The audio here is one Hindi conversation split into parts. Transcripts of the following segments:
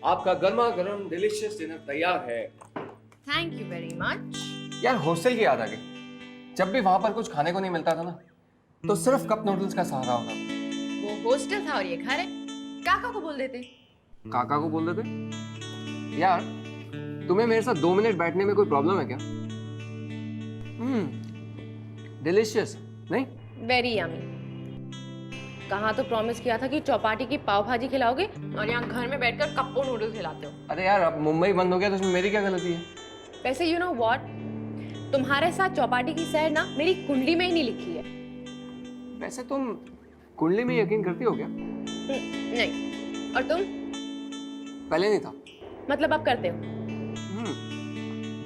आपका गर्मा गर्म डिलीशियस डिनर तैयार है। Thank you very much. यार हॉस्टल की याद आ गई। जब भी वहां पर कुछ खाने को नहीं मिलता था ना, तो सिर्फ कप नूडल्स का सहारा होता था। वो हॉस्टल था और ये घर है। काका को बोल देते। काका को बोल देते। यार तुम्हें मेरे साथ 2 मिनट बैठने में कोई प्रॉब्लम है क्या? डिलीशियस नहीं? Very yummy. कहाँ तो प्रॉमिस किया था कि चौपाटी की पाव भाजी खिलाओगे और यहाँ घर में बैठकर कप्पो नूडल्स खिलाते हो। अरे यार अब मुंबई बंद हो गया तो उसमें मेरी क्या गलती है? वैसे यू नो व्हाट, तुम्हारे साथ चौपाटी की सैर ना मेरी कुंडली में ही नहीं लिखी है। वैसे तुम कुंडली में यकीन करती हो क्या? नहीं। और तुम? पहले नहीं था। मतलब अब करते हो?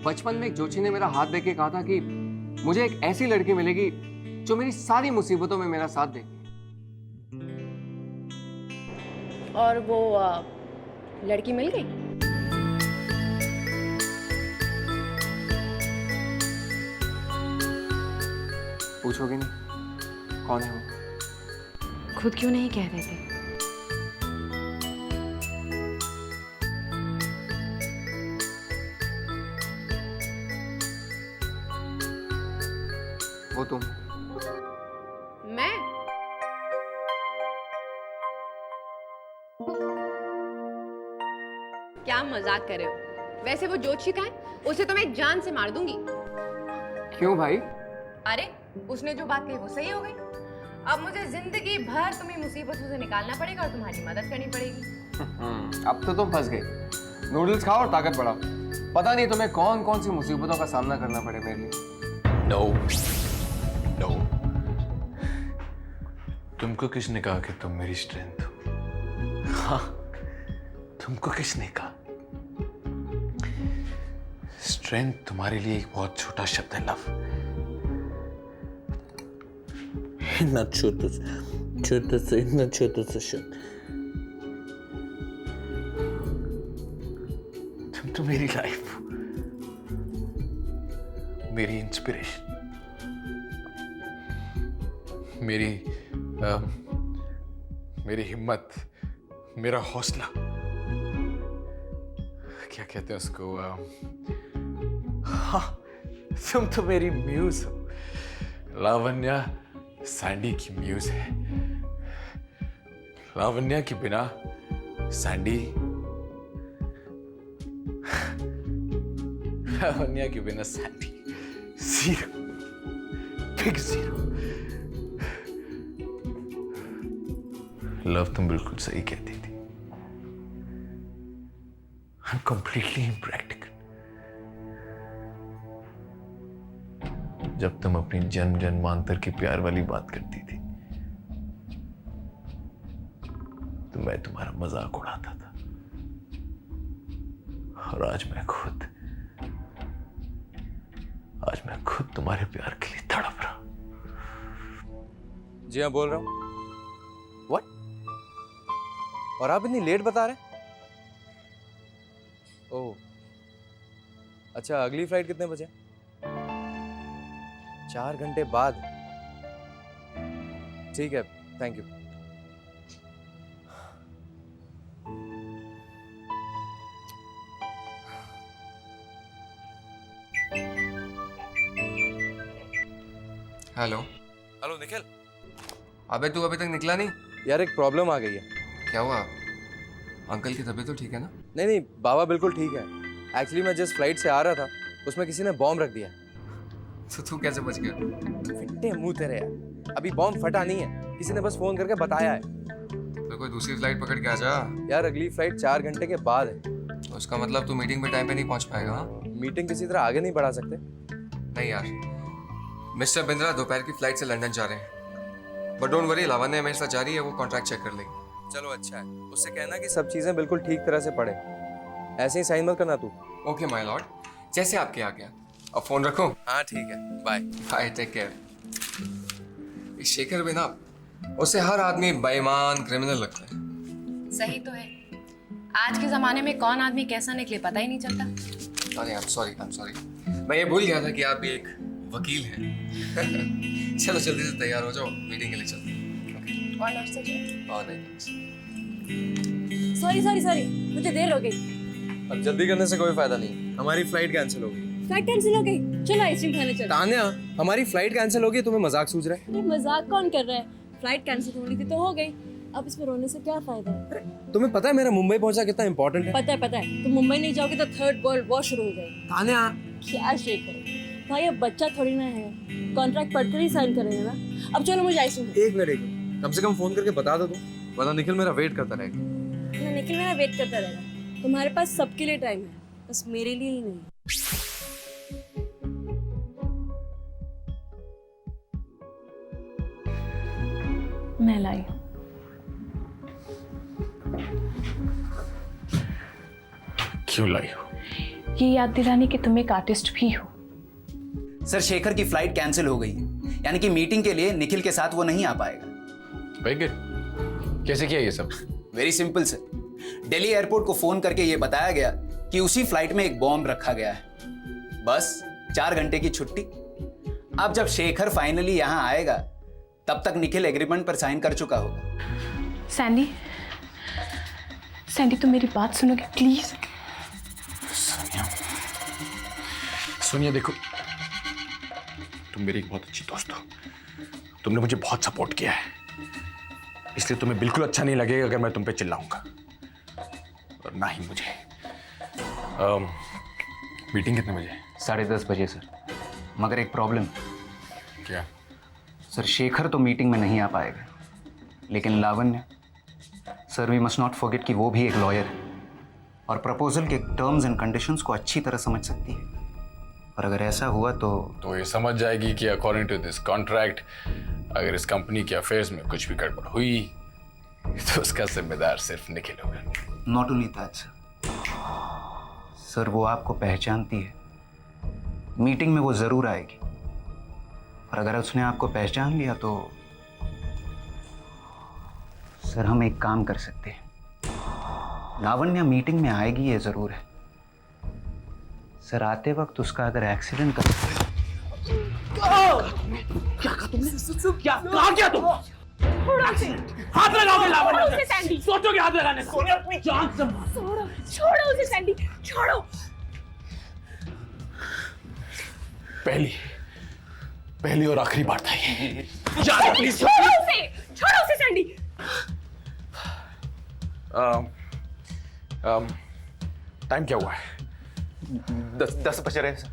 बचपन में एक जोशी ने मेरा हाथ देके कहा था कि मुझे एक ऐसी लड़की मिलेगी जो मेरी सारी मुसीबतों में मेरा साथ देगी। और वो लड़की मिल गई? पूछोगे नहीं कौन है वो? खुद क्यों नहीं कह रहे थे? वो तुम। मैं? क्या मजाक कर रहे हो? वैसे वो जोशी का है, उसे तो मैं जान से मार दूंगी। क्यों भाई? अरे उसने जो बात कही वो सही हो गई। अब मुझे जिंदगी भर तुम्हें मुसीबतों से निकालना पड़ेगा और तुम्हारी मदद करनी पड़ेगी। अब तो तुम फंस गई। नूडल्स खाओ और ताकत बढ़ाओ। पता नहीं तुम्हें कौन कौन सी मुसीबतों का सामना करना पड़े मेरे लिए। नो नो, तुमको किसने कहा कि तुम मेरी स्ट्रेंथ हो? हाँ, तुमको किसने कहा? स्ट्रेंथ तुम्हारे लिए एक बहुत छोटा शब्द है लव। इतना छोटा इतना छोटा सा शब्द। तुम तो मेरी लाइफ हो, मेरी इंस्पिरेशन, मेरी हिम्मत, मेरा हौसला, क्या कहते हैं उसको, हाँ, तुम तो मेरी म्यूज हो। लावण्या सैंडी की म्यूज है। लावण्या के बिना सैंडी, लावण्या के बिना Sandy zero, big zero. Love तुम बिल्कुल सही कहती थी। I'm completely impractical. जब तुम अपनी जन्म जन्मांतर की प्यार वाली बात करती थी तो मैं तुम्हारा मजाक उड़ाता था, और आज मैं खुद तुम्हारे प्यार के लिए तड़प रहा हूं। जी हाँ, बोल रहा हूँ। What? और आप इतनी लेट बता रहे हैं? ओह, अच्छा, अगली फ्लाइट कितने बजे? 4 घंटे बाद। ठीक है, thank you. Hello. Hello Nikhil. अबे तू अभी तक निकला नहीं? यार एक प्रॉब्लम आ गई है। क्या हुआ? अंकल की तबीयत तो ठीक है ना? नहीं, बाबा बिल्कुल ठीक है। एक्चुअली मैं जिस फ्लाइट से आ रहा था उसमें किसी ने बॉम्ब रख दिया। तो तू कैसे बच गया? फिट्टे मुंह तेरे यार, अभी बॉम्ब फटा नहीं है, किसी ने बस फोन करके बताया है। तो कोई दूसरी फ्लाइट पकड़ के आ जा। यार अगली फ्लाइट 4 घंटे के बाद है। उसका मतलब तू मीटिंग पे टाइम पे नहीं पहुंच पाएगा? हाँ? मीटिंग किसी तरह आगे नहीं बढ़ा सकते? नहीं यार, मिस्टर बिंद्रा दोपहर की फ्लाइट से लंदन जा रहे हैं। बट डोंट वरी, लावण्या मेरे साथ जा रही है, वो कॉन्ट्रैक्ट चेक कर लेगी। चलो अच्छा है, उससे कहना कि सब चीजें बिल्कुल ठीक तरह से पढ़े। ऐसे ही साइन मत करना तू। ओके माय लॉर्ड, जैसे आपके आ गया। अब फोन रखो। हाँ ठीक है, बाय। Bye, take care. इस शेखर भी ना, उसे हर आदमी बेईमान क्रिमिनल लगता है। सही तो है। आज के जमाने में कौन आदमी कैसा निकले पता ही नहीं चलता। अरे आई एम सॉरी। मैं ये भूल गया था कि आप भी एक वकील हैं। चलो जल्दी से तैयार हो जाओ, मीटिंग के लिए चलते हैं। और नाश्ता चाहिए? और नहीं। सॉरी सॉरी सॉरी, मुझे देर हो गई। अब जल्दी करने से कोई फायदा नहीं, हमारी फ्लाइट कैंसिल हो गई। फ्लाइट कैंसिल हो गई? चलो आइसक्रीम खाने चलो। तान्या, हमारी फ्लाइट कैंसिल हो गई, तुम्हें मजाक सूझ रहा है? ये मजाक कौन कर रहा है? फ्लाइट कैंसिल होनी थी तो हो गई, अब इसमें रोने से क्या फायदा है? तुम्हें पता है मेरा मुंबई पहुंचना कितना इंपॉर्टेंट है? पता है, तुम मुंबई नहीं जाओगे तो थर्ड वर्ल्ड वॉर शुरू हो जाएगी। तान्या, क्या शेखर भाई, अब बच्चा थोड़ी ना है, कॉन्ट्रैक्ट पढ़कर ही साइन करेंगे ना। अब चलो मुझे आइसक्रीम। एक मिनट, कम से कम फोन करके बता दो तुम, वरना निखिल मेरा वेट करता रहेगा। निखिल मेरा वेट करता रहेगा। तुम्हारे पास सबके लिए टाइम है, बस मेरे लिए ही नहीं। मैं लाई। क्यों लाई हो? ये याद दिलाने कि तुम एक आर्टिस्ट भी हो। सर, शेखर की फ्लाइट कैंसिल हो गई है, यानी कि मीटिंग के लिए निखिल के साथ वो नहीं आ पाएगा। Very good. कैसे किया ये सब? Very simple sir, Delhi airport को फोन करके ये बताया गया कि उसी फ्लाइट में एक बॉम्ब रखा गया है। बस 4 घंटे की छुट्टी। अब जब शेखर फाइनली यहां आएगा तब तक निखिल एग्रीमेंट पर साइन कर चुका होगा। सैंडी, सैंडी तुम मेरी बात सुनोगे प्लीज? सोनिया देखो, तुम मेरी एक बहुत अच्छी दोस्त हो, तुमने मुझे बहुत सपोर्ट किया है, इसलिए तुम्हें बिल्कुल अच्छा नहीं लगेगा अगर मैं तुम पे चिल्लाऊंगा, और ना ही मुझे। मीटिंग कितने बजे? 10:30 बजे सर, मगर एक प्रॉब्लम। क्या? सर, शेखर तो मीटिंग में नहीं आ पाएगा, लेकिन Lavanya, sir we must not forget कि वो भी एक लॉयर है और प्रपोजल के टर्म्स एंड कंडीशंस को अच्छी तरह समझ सकती है। और अगर ऐसा हुआ तो ये समझ जाएगी कि अकॉर्डिंग टू दिस कॉन्ट्रैक्ट अगर इस कंपनी के अफेयर्स में कुछ भी गड़बड़ हुई तो उसका जिम्मेदार सिर्फ निखिल होगा। नॉट ओनली दैट सर, वो आपको पहचानती है, मीटिंग में वो जरूर आएगी, और अगर उसने आपको पहचान लिया तो सर हम एक काम कर सकते हैं, लावण्या मीटिंग में आएगी ये जरूर है सर, आते वक्त उसका अगर एक्सीडेंट कर हाथ लगाओगे लावण्या पे? सोचोगे हाथ लगाने से? सोनिया अपनी जान संभाल। छोड़ो उसे सैंडी, छोड़ो। पहली और आखिरी बार था ये। जान प्लीज। छोड़ो उसे सैंडी। टाइम क्या हुआ है? 10 बज रहे हैं सर।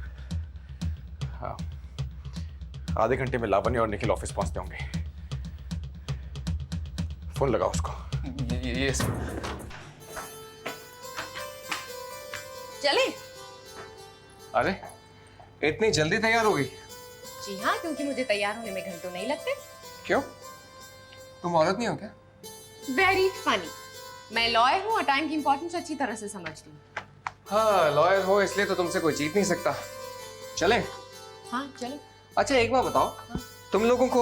हाँ, आधे घंटे में लावण्य और निखिल ऑफिस पहुंचते होंगे। फोन लगाओ उसको। ये सर। चले? अरे इतनी जल्दी तैयार हो गई? जी हाँ, क्योंकि मुझे तैयार होने में घंटों नहीं लगते। क्यों? तुम औरत नहीं हो क्या? Very funny. मैं लॉयर हूँ और टाइम की इंपॉर्टेंस अच्छी तरह से समझती हूँ। हाँ, लॉयर हो इसलिए तो तुमसे कोई जीत नहीं सकता। चले? हाँ चलो। अच्छा एक बात बताओ, तुम लोगों को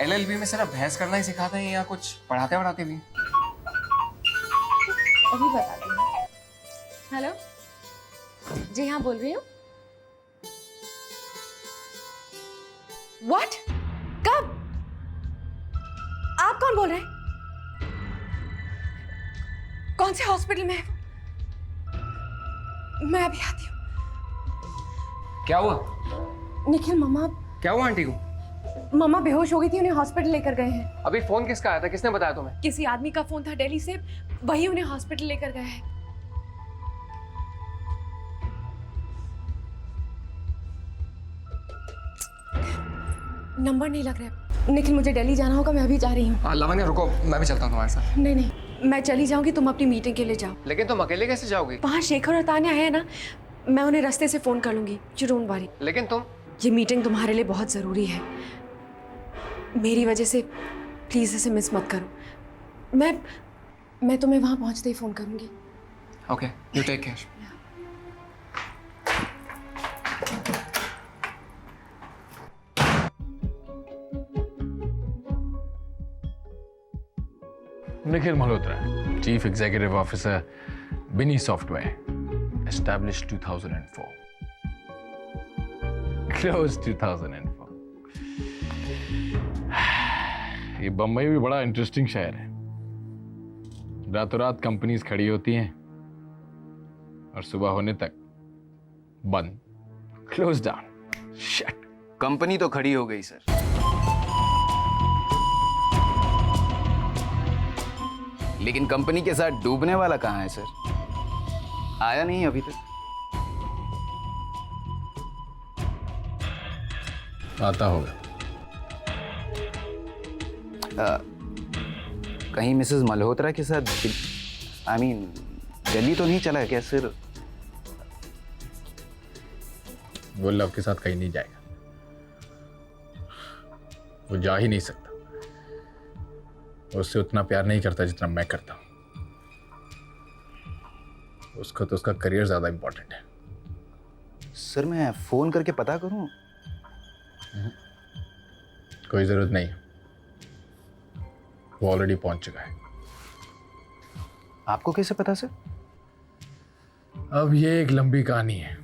LLB में सिर्फ बहस करना ही सिखाते हैं या कुछ पढ़ाते भी? अभी बताती हूँ। हेलो, जी हाँ बोल रही हूँ। What? कब? आप कौन बोल रहे हैं? कौन से हॉस्पिटल में है? मैं अभी आती हूँ। क्या हुआ? निखिल, मम्मा। क्या हुआ आंटी को? मम्मा बेहोश हो गई थी, उन्हें हॉस्पिटल लेकर गए हैं। अभी फोन किसका आया था? किसने बताया तुम्हें? किसी आदमी का फोन था दिल्ली से, वही उन्हें हॉस्पिटल लेकर गया है। नंबर नहीं लग रहा। निखिल, मुझे दिल्ली जाना होगा, मैं अभी जा रही हूँ। लावण्या रुको, मैं भी चलता हूँ तुम्हारे साथ। नहीं, मैं चली जाऊंगी, तुम अपनी मीटिंग के लिए जाओ। लेकिन तुम अकेले कैसे जाओगी? वहाँ शेखर और तान्या है ना, मैं उन्हें रास्ते से फोन कर लूंगी। You don't worry. लेकिन तुम? ये मीटिंग तुम्हारे लिए बहुत जरूरी है, मेरी वजह से प्लीज इसे मिस मत करो। मैं तुम्हें वहां पहुंचते ही फोन करूंगी। Okay, you take care. Nikhil Malhotra, chief executive officer, बिनी सॉफ्टवेयर, established 2004, closed 2004। ये बम्बई भी बड़ा इंटरेस्टिंग शहर है। रातों रात कंपनीज खड़ी होती हैं और सुबह होने तक बंद, क्लोज डाउन, शिट। कंपनी तो खड़ी हो गई सर, लेकिन कंपनी के साथ डूबने वाला कहाँ है सर? आया नहीं अभी तक। आता होगा। कहीं मिसेस मल्होत्रा के साथ दिल्ली तो नहीं चला क्या सर? वो लव के साथ कहीं नहीं जाएगा, वो जा ही नहीं सकता। उससे उतना प्यार नहीं करता जितना मैं करता हूं। उसको तो उसका करियर ज्यादा इंपॉर्टेंट है। सर मैं फोन करके पता करूं? कोई जरूरत नहीं, वो ऑलरेडी पहुंच चुका है। आपको कैसे पता सर? अब ये एक लंबी कहानी है,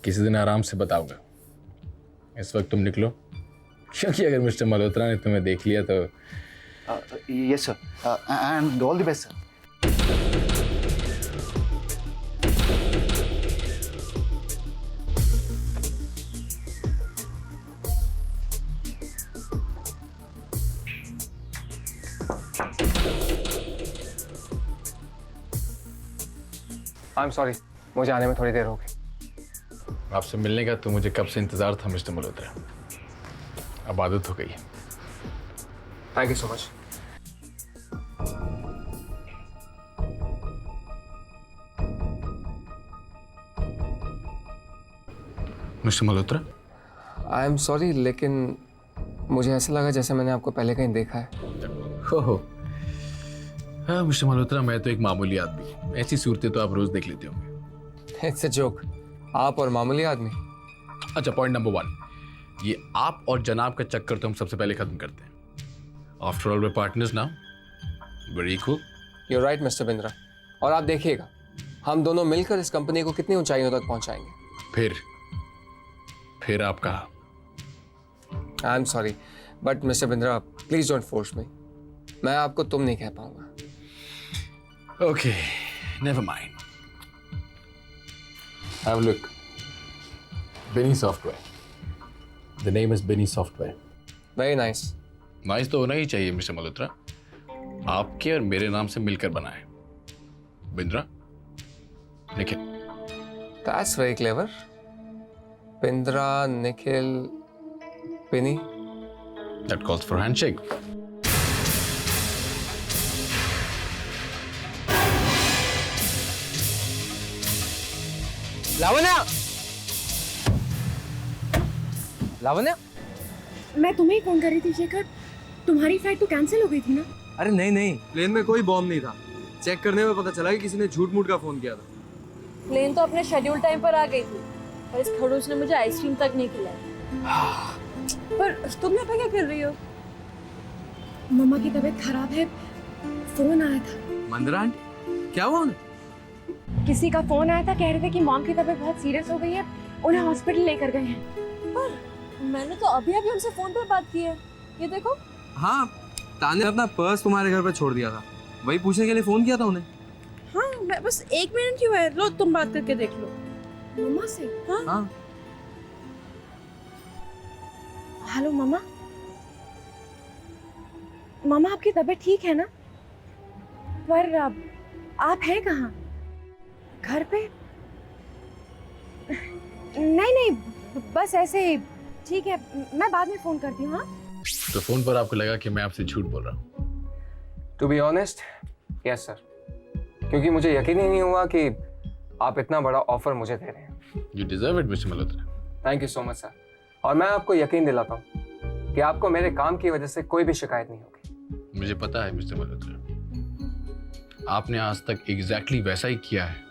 किसी दिन आराम से बताऊंगा। इस वक्त तुम निकलो, क्योंकि अगर मिस्टर मल्होत्रा ने तुम्हें देख लिया तो yes sir, and all the best sir. I am sorry, मुझे आने में थोड़ी देर हो गई। आपसे मिलने का तो मुझे कब से इंतजार था मिस्टर मल्होत्रा, अब आदत हो गई है। Thank you so much. Mister Malhotra, I am sorry, लेकिन मुझे ऐसा लगा जैसे मैंने आपको पहले कहीं देखा है। हो हाँ मिस्टर मल्होत्रा, मैं तो एक मामूली आदमी, ऐसी सूरतें तो आप रोज देख लेते होंगे। इट्स अ जोक, आप और मामूली आदमी। अच्छा, पॉइंट नंबर 1, ये आप और जनाब का चक्कर तो हम सबसे पहले खत्म करते हैं। After all way partners now, very cool. You right mister Bindra, और आप देखिएगा हम दोनों मिलकर इस कंपनी को कितनी ऊंचाइयों तक पहुंचाएंगे। फिर आप कहा। I am sorry, but mister Bindra please don't force me, मैं आपको तुम नहीं कह पाऊंगा। Okay, never mind. Have a look, बेनी सॉफ्टवेयर, द नेम इज बेनी सॉफ्टवेयर। Very nice. नाइस तो होना ही चाहिए मिस्टर मल्होत्रा, आपके और मेरे नाम से मिलकर बना है। Bindra, Nikhil. That's very clever. Bindra, Nikhil, Bini. That calls for handshake. Lavanya, Lavanya, मैं तुम्हें ही फोन कर रही थी शेखर, तुम्हारी फ्लाइट तो कैंसिल हो गई थी ना? अरे नहीं, प्लेन में कोई बॉम्ब नहीं था। चेक करने में पता चला कि किसी ने झूठ मूठ का फोन किया था। प्लेन तो अपने शेड्यूल टाइम पर आ गई थी, पर इस खड़ूस ने मुझे आइसक्रीम तक नहीं खिलाई। पर तुम यहाँ पे क्या कर रही हो? मम्मा की तबीयत खराब है, फोन आया था। मंदरा आंटी, क्या हुआ उन्हें? किसी का फोन आया था, कह रहे थे कि मॉम की तबीयत बहुत सीरियस हो गई है, उन्हें हॉस्पिटल लेकर गए हैं। पर मैंने तो अभी उनसे फोन पर बात की है, ये देखो। हाँ, ताने अपना पर्स तुम्हारे घर पर छोड़ दिया था, वही पूछने के लिए फोन किया था उन्हें। हाँ, मैं बस 1 मिनट क्यों है, लो तुम बात करके देख लो। मम्मा से? हाँ। हेलो मम्मा। मम्मा, आपकी तबीयत ठीक है ना? पर आप हैं कहाँ? घर पे? नहीं, बस ऐसे ही। ठीक है, मैं बाद में फोन करती हूँ। हाँ, तो फोन पर आपको लगा कि मैं आपसे झूठ बोल रहा हूँ? To be honest, yes sir, क्योंकि मुझे यकीन ही नहीं हुआ कि आप इतना बड़ा ऑफर मुझे दे रहे हैं। You deserve it mister Malhotra. Thank you so much sir, और मैं आपको यकीन दिलाता हूँ कि आपको मेरे काम की वजह से कोई भी शिकायत नहीं होगी। मुझे पता है मिस्टर मल्होत्रा, आपने आज तक एग्जैक्टली वैसा ही किया है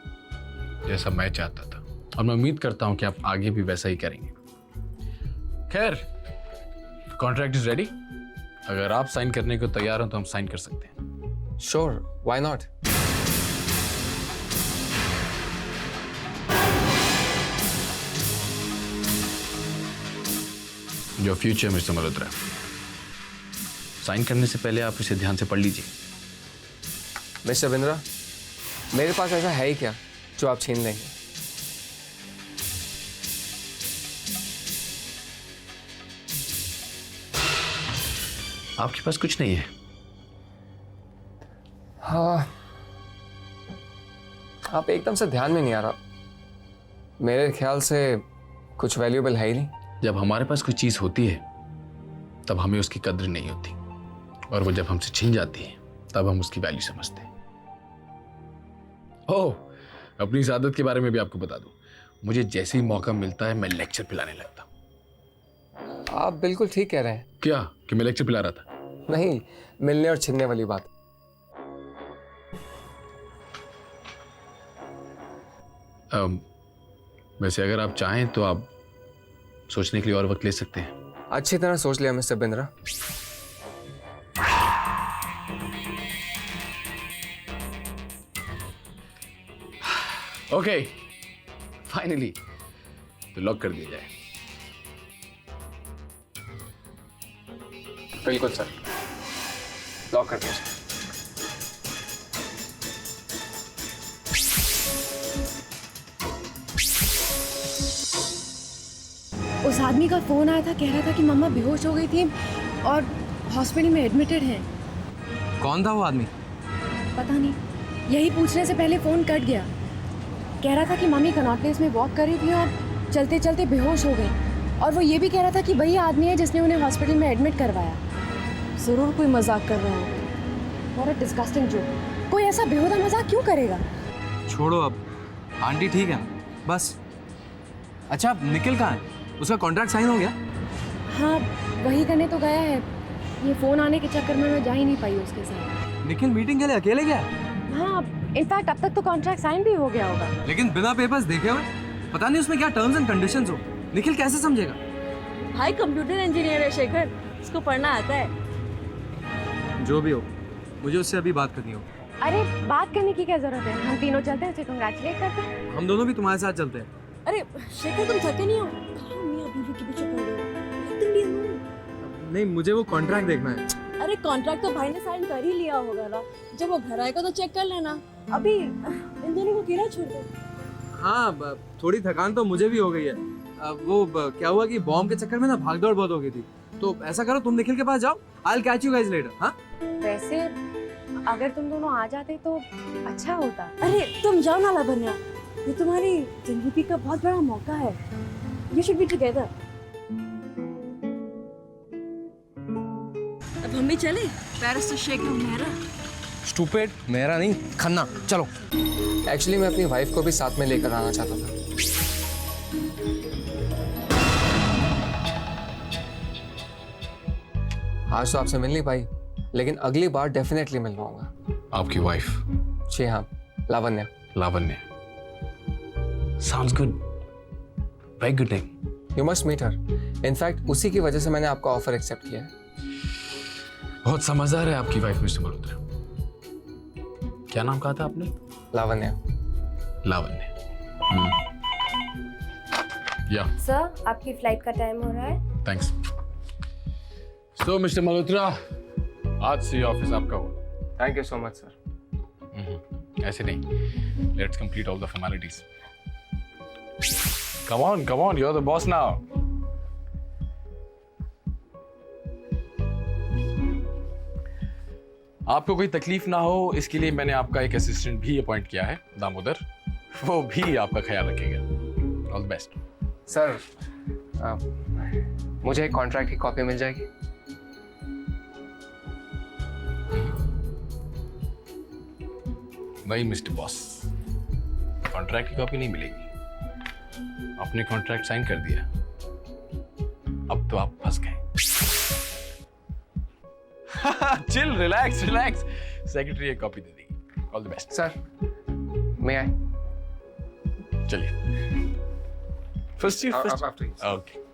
जैसा मैं चाहता था, और मैं उम्मीद करता हूं कि आप आगे भी वैसा ही करेंगे। खैर, कॉन्ट्रैक्ट इज रेडी। अगर आप साइन करने को तैयार हो तो हम साइन कर सकते हैं। Sure, why not. Your future mister Malhotra, sign करने से पहले आप इसे ध्यान से पढ़ लीजिए। मिस्टर बिंद्रा, मेरे पास ऐसा है ही क्या जो आप छीन लेंगे? आपके पास कुछ नहीं है? हाँ, आप एकदम से ध्यान में नहीं आ रहा। मेरे ख्याल से कुछ वैल्यूएबल है ही नहीं। जब हमारे पास कोई चीज होती है तब हमें उसकी कद्र नहीं होती, और वो जब हमसे छीन जाती है तब हम उसकी वैल्यू समझते हैं। ओह, अपनी इस आदत के बारे में भी आपको बता दूं, मुझे जैसे ही मौका मिलता है मैं लेक्चर पिलाने लगता हूं। आप बिल्कुल ठीक कह रहे हैं। क्या कि मैं लेक्चर पिला रहा था? नहीं, मिलने और छीनने वाली बात। वैसे अगर आप चाहें तो आप सोचने के लिए और वक्त ले सकते हैं। अच्छी तरह सोच लिया मिस्टर बिंद्रा। ओके, फाइनली तो लॉक कर दिया जाए। बिल्कुल सर, लॉक कर दीजिए। उस आदमी का फ़ोन आया था, कह रहा था कि मम्मा बेहोश हो गई थी और हॉस्पिटल में एडमिटेड हैं। कौन था वो आदमी? पता नहीं, यही पूछने से पहले फ़ोन कट गया। कह रहा था कि मम्मी कनॉट प्लेस में वॉक कर रही थी और चलते चलते बेहोश हो गई, और वो ये भी कह रहा था कि वही आदमी है जिसने उन्हें हॉस्पिटल में एडमिट करवाया। ज़रूर कोई मजाक कर रहे हैं। What a disgusting joke. कोई ऐसा बेहुदा मजाक क्यों करेगा? छोड़ो अब, आंटी ठीक है बस। अच्छा, निखिल कहाँ है? उसका कॉन्ट्रैक्ट साइन हो गया? हाँ, वही करने तो गया है। ये फ़ोन आने के चक्कर में मैं जा ही नहीं पाई उसके साथ। निखिल मीटिंग के लिए अकेले गया? हाँ, इनफैक्ट अब तक तो कॉन्ट्रैक्ट साइन भी हो गया होगा। लेकिन बिना पेपर्स देखे हुए? पता नहीं उसमें क्या टर्म्स एंड कंडीशंस हो। निखिल कैसे समझेगा? भाई कंप्यूटर इंजीनियर है शेखर, उसको पढ़ना आता है। जो भी हो, मुझे उससे अभी बात करनी हो। अरे बात करने की क्या जरूरत है, हम तीनों चलते हैं, उसे कंग्रेचुलेट करते हैं। हम दोनों भी तुम्हारे साथ चलते हैं। अरे शेखर, तुम थके नहीं हो? कहाँ मियाँ बीवी के पीछे पड़ रहे हो? तुम भी नहीं, मुझे वो कॉन्ट्रैक्ट देखना है। अरे कॉन्ट्रैक्ट तो भाई ने साइन कर ही लिया होगा ना, जब वो घर आएगा तो चेक कर लेना। अभी इन दोनों को अकेला छोड़ दो। हाँ, थोड़ी थकान तो मुझे भी हो गई है। क्या हुआ कि बॉम्ब के चक्कर में ना भागदौड़ बहुत हो गई थी। तो ऐसा करो, तुम निखिल के पास जाओ, I will catch you guys later. हाँ, वैसे अगर तुम दोनों आ जाते तो अच्छा होता। अरे तुम जाओ ना लावण्या, ये तुम्हारी जिंदगी का बहुत बड़ा मौका है। You should be together. अब हम भी चले बैरिस्टर शेखर मेहरा। स्टूपिड, मेरा नहीं, खन्ना। चलो। एक्चुअली मैं अपनी वाइफ को भी साथ में लेकर आना चाहता था। आज तो आपसे मिल नहीं पाई, लेकिन अगली बार डेफिनेटली मिल पाऊंगा। आपकी वाइफ? जी हाँ, लावण्या। लावण्य। Sounds good. Very good name. You must meet her. In fact उसी की वजह से मैंने आपका ऑफर एक्सेप्ट किया है। बहुत समझदार है आपकी वाइफ मिस्टर मल्होत्रा। क्या नाम कहा था आपने? लावण्या। लावण्य। या सर, आपकी फ्लाइट का टाइम हो रहा है। थैंक्स। सो मिस्टर मल्होत्रा, आज से ऑफिस आपका हुआ। Thank you so much sir. ऐसे नहीं, let's complete all the formalities. Come on, you're the boss now. आपको कोई तकलीफ ना हो, इसके लिए मैंने आपका एक असिस्टेंट भी अपॉइंट किया है, दामोदर। वो भी आपका ख्याल रखेगा। All the best. सर, मुझे एक कॉन्ट्रैक्ट की कॉपी मिल जाएगी? भाई मिस्टर बॉस, कॉन्ट्रैक्ट की कॉपी नहीं मिलेगी। आपने कॉन्ट्रैक्ट साइन कर दिया, अब तो आप फंस गए। Chill, relax. सेक्रेटरी एक कॉपी दे देगी। All the best. सर, मैं आई? चलिए। First after. ओके।